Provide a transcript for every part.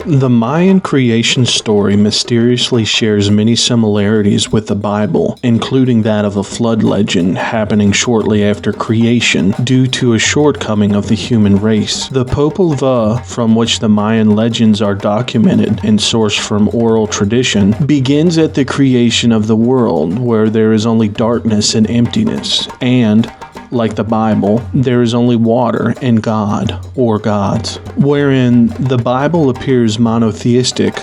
The Mayan creation story mysteriously shares many similarities with the Bible, including that of a flood legend happening shortly after creation due to a shortcoming of the human race. The Popul Vuh, from which the Mayan legends are documented and sourced from oral tradition, begins at the creation of the world, where there is only darkness and emptiness, and like the Bible, there is only water and God, or gods. Wherein the Bible appears monotheistic,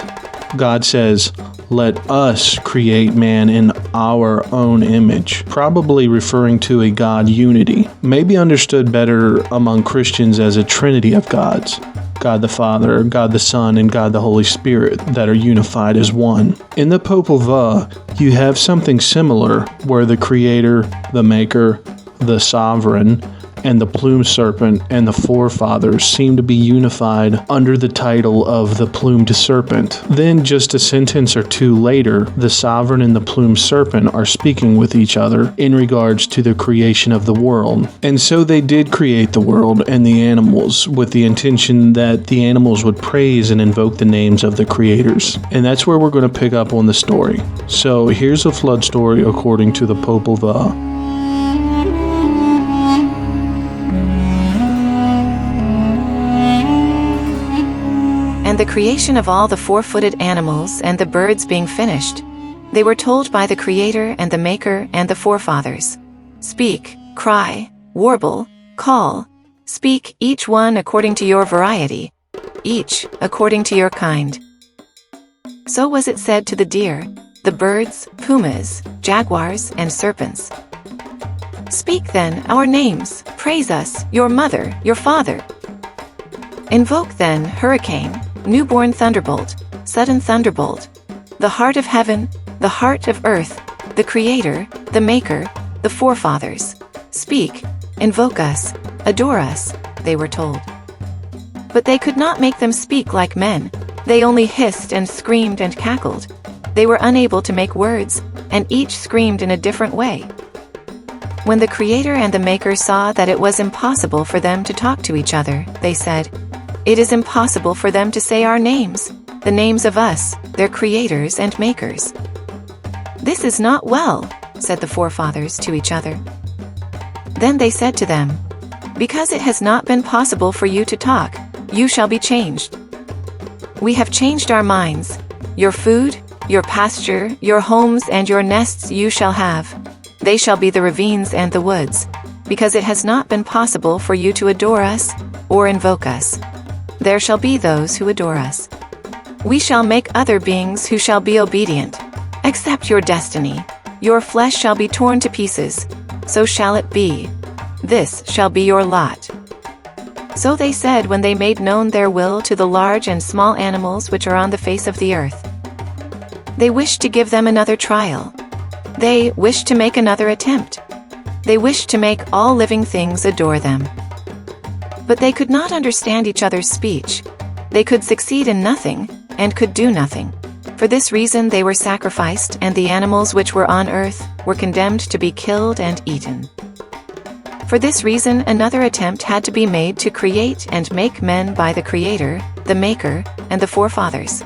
God says, "Let us create man in our own image," probably referring to a God unity, maybe understood better among Christians as a trinity of gods. God the Father, God the Son, and God the Holy Spirit that are unified as one. In the Popul Vuh, you have something similar where the Creator, the Maker, the Sovereign, and the plumed serpent and the forefathers seem to be unified under the title of the plumed serpent. Then, just a sentence or two later, the Sovereign and the plumed serpent are speaking with each other in regards to the creation of the world. And so they did create the world and the animals with the intention that the animals would praise and invoke the names of the creators. And that's where we're going to pick up on the story. So here's a flood story according to the Popul Vuh. And the creation of all the four-footed animals and the birds being finished, they were told by the Creator and the Maker and the forefathers, "Speak, cry, warble, call, speak each one according to your variety, each according to your kind." So was it said to the deer, the birds, pumas, jaguars, and serpents. "Speak then our names, praise us, your mother, your father. Invoke then hurricane, newborn thunderbolt, sudden thunderbolt, the heart of heaven, the heart of earth, the Creator, the Maker, the forefathers. Speak, invoke us, adore us," they were told. But they could not make them speak like men. They only hissed and screamed and cackled. They were unable to make words, and each screamed in a different way. When the Creator and the Maker saw that it was impossible for them to talk to each other, they said, "It is impossible for them to say our names, the names of us, their creators and makers." "This is not well," said the forefathers to each other. Then they said to them, "Because it has not been possible for you to talk, you shall be changed. We have changed our minds. Your food, your pasture, your homes and your nests you shall have. They shall be the ravines and the woods, because it has not been possible for you to adore us or invoke us. There shall be those who adore us. We shall make other beings who shall be obedient. Accept your destiny. Your flesh shall be torn to pieces. So shall it be. This shall be your lot." So they said when they made known their will to the large and small animals which are on the face of the earth. They wished to give them another trial. They wished to make another attempt. They wished to make all living things adore them. But they could not understand each other's speech. They could succeed in nothing, and could do nothing. For this reason they were sacrificed, and the animals which were on earth were condemned to be killed and eaten. For this reason another attempt had to be made to create and make men by the Creator, the Maker, and the forefathers.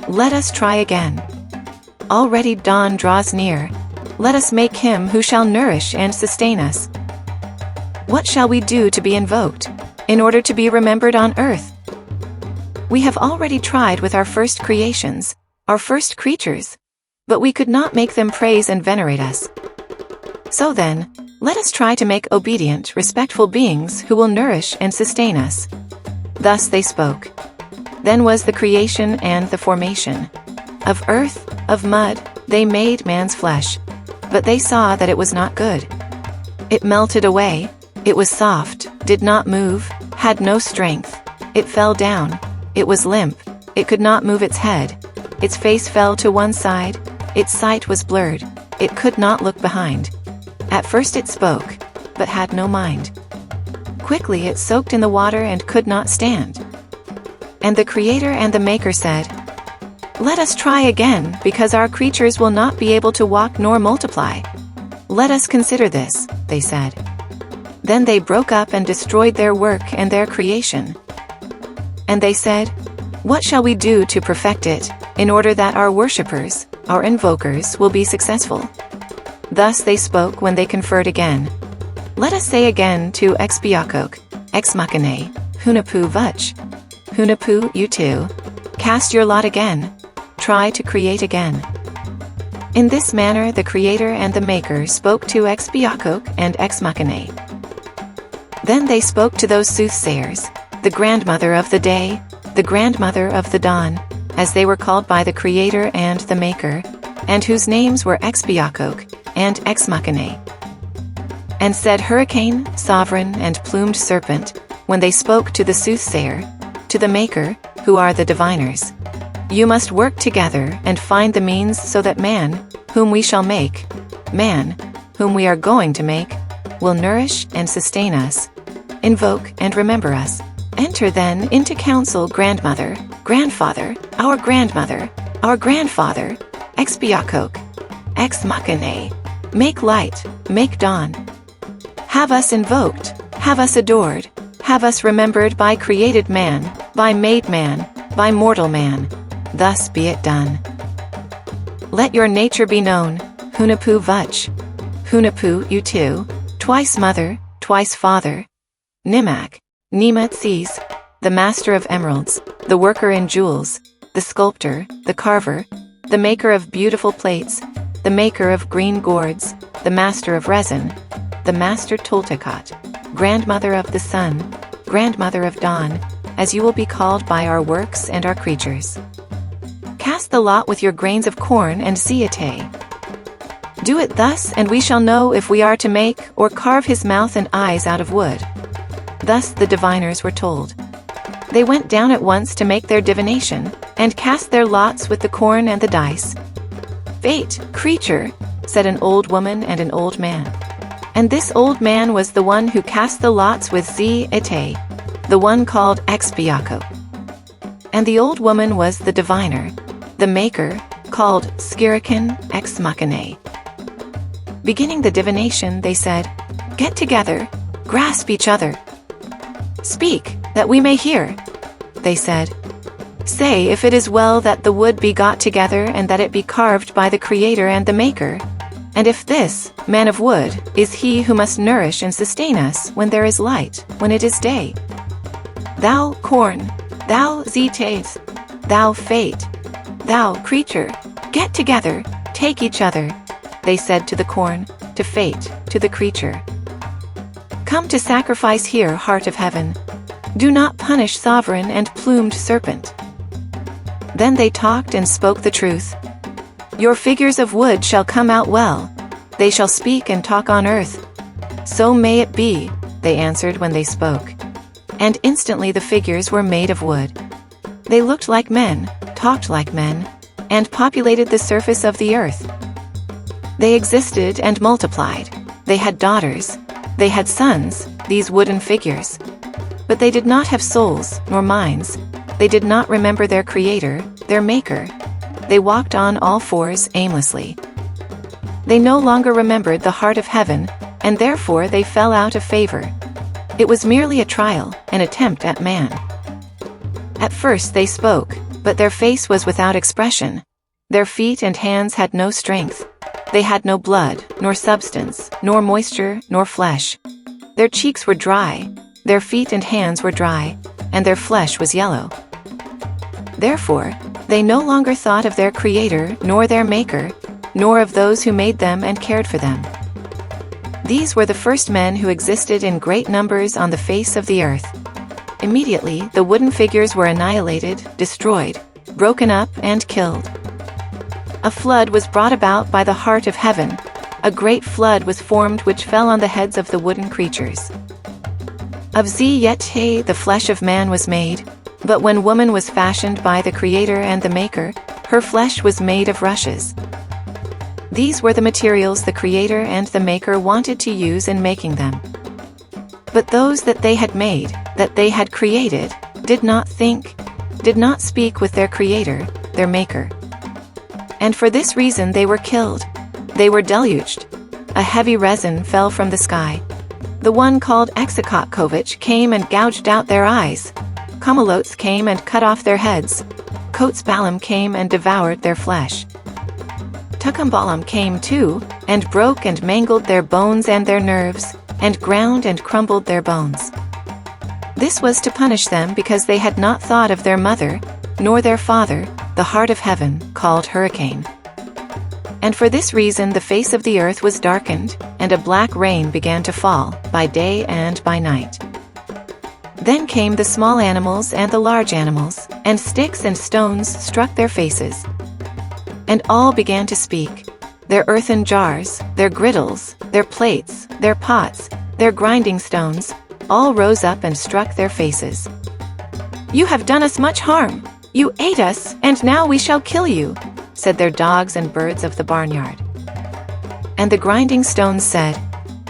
Let us try again. Already dawn draws near. Let us make him who shall nourish and sustain us. What shall we do to be invoked, in order to be remembered on earth? We have already tried with our first creations, our first creatures, but we could not make them praise and venerate us. So then, let us try to make obedient, respectful beings who will nourish and sustain us. Thus they spoke. Then was the creation and the formation. Of earth, of mud, they made man's flesh. But they saw that it was not good. It melted away. It was soft, did not move, had no strength. It fell down. It was limp. It could not move its head. Its face fell to one side. Its sight was blurred. It could not look behind. At first it spoke, but had no mind. Quickly it soaked in the water and could not stand. And the Creator and the Maker said, "Let us try again, because our creatures will not be able to walk nor multiply. Let us consider this," they said. Then they broke up and destroyed their work and their creation. And they said, What shall we do to perfect it, in order that our worshippers, our invokers, will be successful? Thus they spoke when they conferred again. Let us say again to Expiakok, Ex Machina, Popul Vuh. Popul, you too. Cast your lot again. Try to create again. In this manner the Creator and the Maker spoke to Expiakok and Ex Machina. Then they spoke to those soothsayers, the grandmother of the day, the grandmother of the dawn, as they were called by the Creator and the Maker, and whose names were Expiakok and Ex Machina. And said Hurricane, Sovereign, and Plumed Serpent, when they spoke to the soothsayer, to the Maker, who are the diviners. You must work together and find the means so that man, whom we shall make, man, whom we are going to make, will nourish and sustain us, invoke and remember us. Enter then into council, grandmother, grandfather, our grandmother, our grandfather, Expiakok, Ex Machina. Make light, make dawn. Have us invoked, have us adored, have us remembered by created man, by made man, by mortal man. Thus be it done. Let your nature be known, Popul Vuh. Popul, you too, twice mother, twice father. Nimak, Nimatses, the master of emeralds, the worker in jewels, the sculptor, the carver, the maker of beautiful plates, the maker of green gourds, the master of resin, the master Toltekot, grandmother of the sun, grandmother of dawn, as you will be called by our works and our creatures. Cast the lot with your grains of corn and see it. Do it thus, and we shall know if we are to make or carve his mouth and eyes out of wood. Thus the diviners were told. They went down at once to make their divination, and cast their lots with the corn and the dice. Fate, creature, said an old woman and an old man. And this old man was the one who cast the lots with Zete, the one called Expiakok. And the old woman was the diviner, the maker, called Skirakan Ex Machina. Beginning the divination, they said, Get together, grasp each other. Speak, that we may hear. They said, Say if it is well that the wood be got together and that it be carved by the Creator and the Maker. And if this, man of wood, is he who must nourish and sustain us when there is light, when it is day. Thou, corn, thou, zetes, thou, fate, thou, creature, get together, take each other, they said to the corn, to fate, to the creature. Come to sacrifice here, heart of heaven. Do not punish sovereign and plumed serpent. Then they talked and spoke the truth. Your figures of wood shall come out well. They shall speak and talk on earth. So may it be, they answered when they spoke. And instantly the figures were made of wood. They looked like men, talked like men, and populated the surface of the earth. They existed and multiplied. They had daughters. They had sons, these wooden figures. But they did not have souls, nor minds. They did not remember their Creator, their Maker. They walked on all fours aimlessly. They no longer remembered the heart of heaven, and therefore they fell out of favor. It was merely a trial, an attempt at man. At first they spoke, but their face was without expression. Their feet and hands had no strength. They had no blood, nor substance, nor moisture, nor flesh. Their cheeks were dry, their feet and hands were dry, and their flesh was yellow. Therefore, they no longer thought of their Creator, nor their Maker, nor of those who made them and cared for them. These were the first men who existed in great numbers on the face of the earth. Immediately, the wooden figures were annihilated, destroyed, broken up, and killed. A flood was brought about by the heart of heaven. A great flood was formed which fell on the heads of the wooden creatures. Of Zete the flesh of man was made, but when woman was fashioned by the Creator and the Maker, her flesh was made of rushes. These were the materials the Creator and the Maker wanted to use in making them. But those that they had made, that they had created, did not think, did not speak with their Creator, their Maker. And for this reason they were killed. They were deluged. A heavy resin fell from the sky. The one called Exakotkovich came and gouged out their eyes, Camelotes came and cut off their heads. Coatsbalam came and devoured their flesh. Tucumbalam came too, and broke and mangled their bones and their nerves, and ground and crumbled their bones. This was to punish them because they had not thought of their mother, nor their father, the heart of heaven, called hurricane. And for this reason the face of the earth was darkened, and a black rain began to fall, by day and by night. Then came the small animals and the large animals, and sticks and stones struck their faces. And all began to speak. Their earthen jars, their griddles, their plates, their pots, their grinding stones, all rose up and struck their faces. "You have done us much harm. You ate us, and now we shall kill you," said their dogs and birds of the barnyard. And the grinding stones said,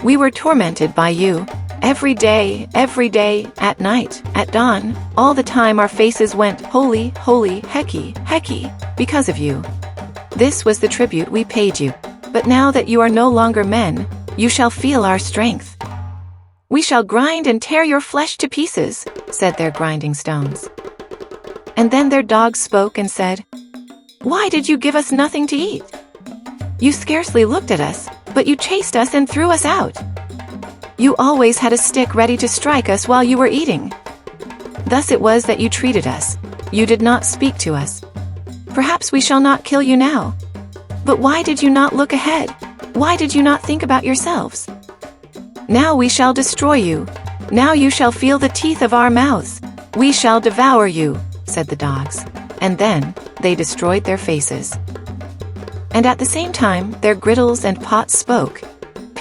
"We were tormented by you. Every day, at night, at dawn, all the time our faces went, holy, holy, Heki, Heki, because of you. This was the tribute we paid you. But now that you are no longer men, you shall feel our strength. We shall grind and tear your flesh to pieces," said their grinding stones. And then their dogs spoke and said, "Why did you give us nothing to eat? You scarcely looked at us, but you chased us and threw us out. You always had a stick ready to strike us while you were eating. Thus it was that you treated us. You did not speak to us. Perhaps we shall not kill you now. But why did you not look ahead? Why did you not think about yourselves? Now we shall destroy you. Now you shall feel the teeth of our mouths. We shall devour you," said the dogs. And then they destroyed their faces. And at the same time their griddles and pots spoke,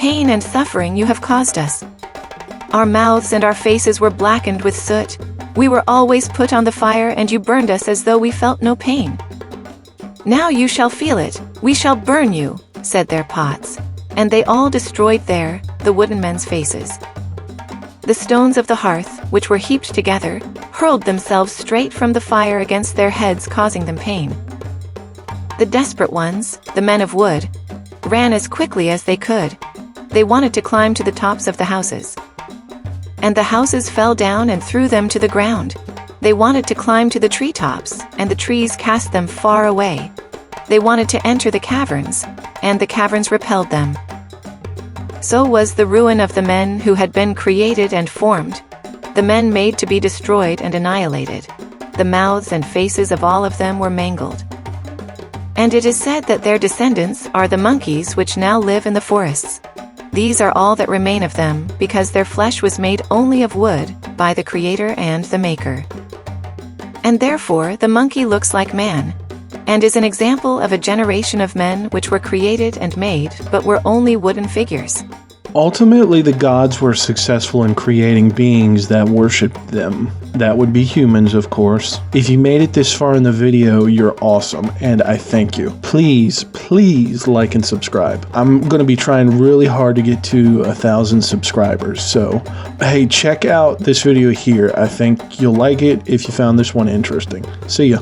"Pain and suffering you have caused us. Our mouths and our faces were blackened with soot. We were always put on the fire, and you burned us as though we felt no pain. Now you shall feel it. We shall burn you," said their pots. And they all destroyed the wooden men's faces. The stones of the hearth, which were heaped together, hurled themselves straight from the fire against their heads, causing them pain. The desperate ones, the men of wood, ran as quickly as they could. They wanted to climb to the tops of the houses. And the houses fell down and threw them to the ground. They wanted to climb to the treetops, and the trees cast them far away. They wanted to enter the caverns, and the caverns repelled them. So was the ruin of the men who had been created and formed, the men made to be destroyed and annihilated. The mouths and faces of all of them were mangled. And it is said that their descendants are the monkeys which now live in the forests. These are all that remain of them, because their flesh was made only of wood, by the Creator and the Maker. And therefore the monkey looks like man, and is an example of a generation of men which were created and made, but were only wooden figures. Ultimately, the gods were successful in creating beings that worshipped them. That would be humans, of course. If you made it this far in the video, you're awesome, and I thank you. Please like and subscribe. I'm going to be trying really hard to get to 1,000 subscribers, so hey, check out this video here. I think you'll like it if you found this one interesting. See ya.